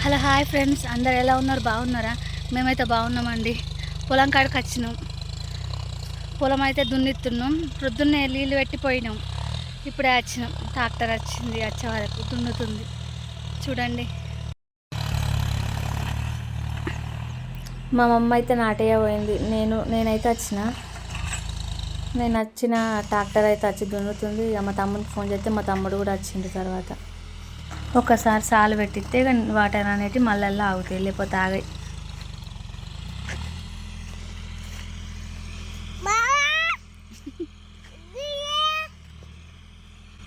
Hello hi friends, అందరు ఎలా ఉన్నారు? బాగున్నారా? మేమైతే బాగున్నామండి. పొలం కాడికి వచ్చినాం. పొలం అయితే దున్నిస్తున్నాం. ప్రొద్దున్నే నీళ్ళు పెట్టిపోయినాం. ఇప్పుడే వచ్చినాం. ట్రాక్టర్ వచ్చింది, వచ్చే వరకు దున్నుతుంది. చూడండి. మా మమ్మ అయితే నాటయ్య పోయింది. నేనైతే నేను వచ్చిన ట్రాక్టర్ అయితే వచ్చి దున్నుతుంది. ఇక మా తమ్ముడికి ఫోన్ చేస్తే మా తమ్ముడు కూడా వచ్చింది. తర్వాత ఒకసారి సాలు పెట్టిస్తే వాటర్ అనేవి మళ్ళీ ఆగుతాయి, లేకపోతే ఆగాయి.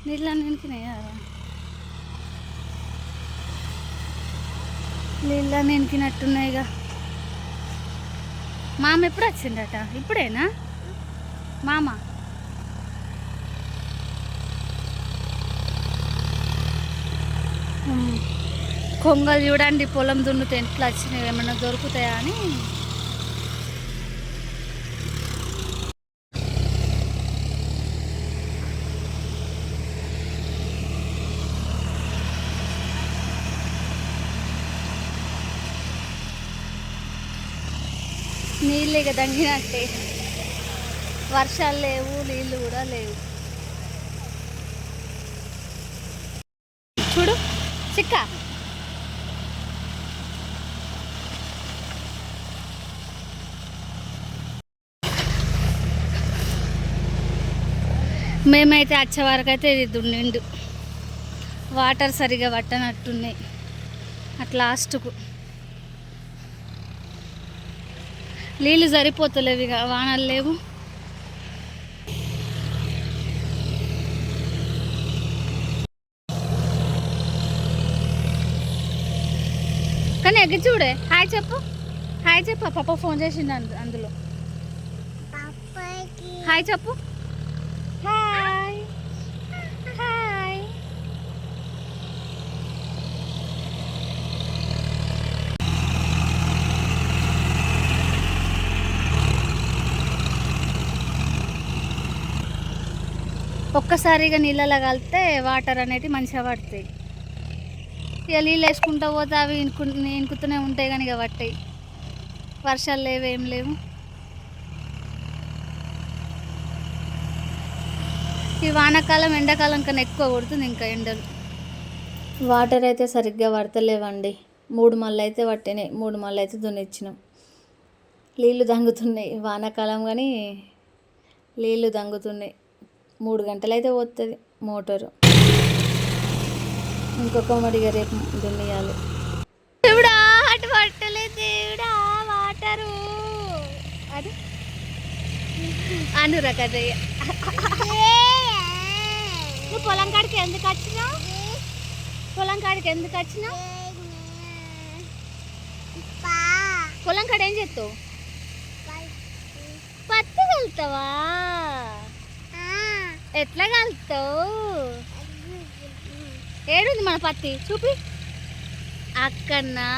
నీళ్ళ నింకినాయా? నీళ్ళ నింకినట్టున్నాయిగా. మామ ఎప్పుడు వచ్చిందట? ఇప్పుడేనా మామ? కొంగలు చూడండి, పొలం దున్నుతే ఎట్లా వచ్చినాయి, ఏమన్నా దొరుకుతాయా అని. నీళ్ళు ఇక దంగినట్టే. వర్షాలు లేవు, నీళ్ళు కూడా లేవు. చూడు చిక్క. మేమైతే వచ్చే వరకు అయితే ఇది దున్నిండు. వాటర్ సరిగా పట్టనట్టున్నాయి. అట్లా లాస్ట్కు నీళ్ళు సరిపోతలేవు, ఇక వానలు లేవు. కానీ ఎగ్గి చూడే. హాయ్ చెప్పు, హాయ్ చెప్పు. పాప ఫోన్ చేసింది అందులో. హాయ్ చెప్పు. Hi hi. ఒక్కసారిగా నీళ్ళలో కలిపితే వాటర్ అనేవి మంచిగా పడతాయి. ఇక నీళ్ళు వేసుకుంటూ పోతే అవి ఇంకుతూనే ఉంటాయి, కానీ ఇక పట్టాయి. వర్షాలు లేవు, ఏం లేవు. ఈ వానాకాలం ఎండాకాలం కన్నా ఎక్కువ కొడుతుంది ఇంకా ఎండలు. వాటర్ అయితే సరిగ్గా పడతలేవండి. 3 మళ్ళీ అయితే పట్టినాయి. 3 మళ్ళీ అయితే దున్నిచ్చినాం. నీళ్ళు దంగుతున్నాయి. వానాకాలం కానీ నీళ్ళు దంగుతున్నాయి. 3 గంటలు అయితే పోతుంది మోటారు. ఇంకొక మడిగా రేపు దున్నియాలి. దేవుడా, అటు పట్టలేదు దేవుడా వాటరు. అది అనురకదయ్య. నువ్వు పొలం కాడికి ఎందుకు వచ్చినావు? పొలం కాడికి ఎందుకు వచ్చినావు? పొలం కాడ ఏం చేస్తావు? పత్తి కలుతావా? ఎట్లా కలుతావు? ఏడుంది మన పత్తి? చూపి. అక్కన్నా.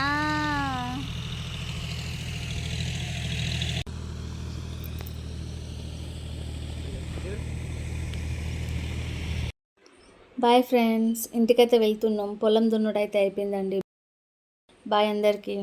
బాయ్ ఫ్రెండ్స్, ఇంటికైతే వెళ్తున్నాం. పొలం దున్నుడు అయితే అయిపోయిందండి. బాయ్ అందరికీ.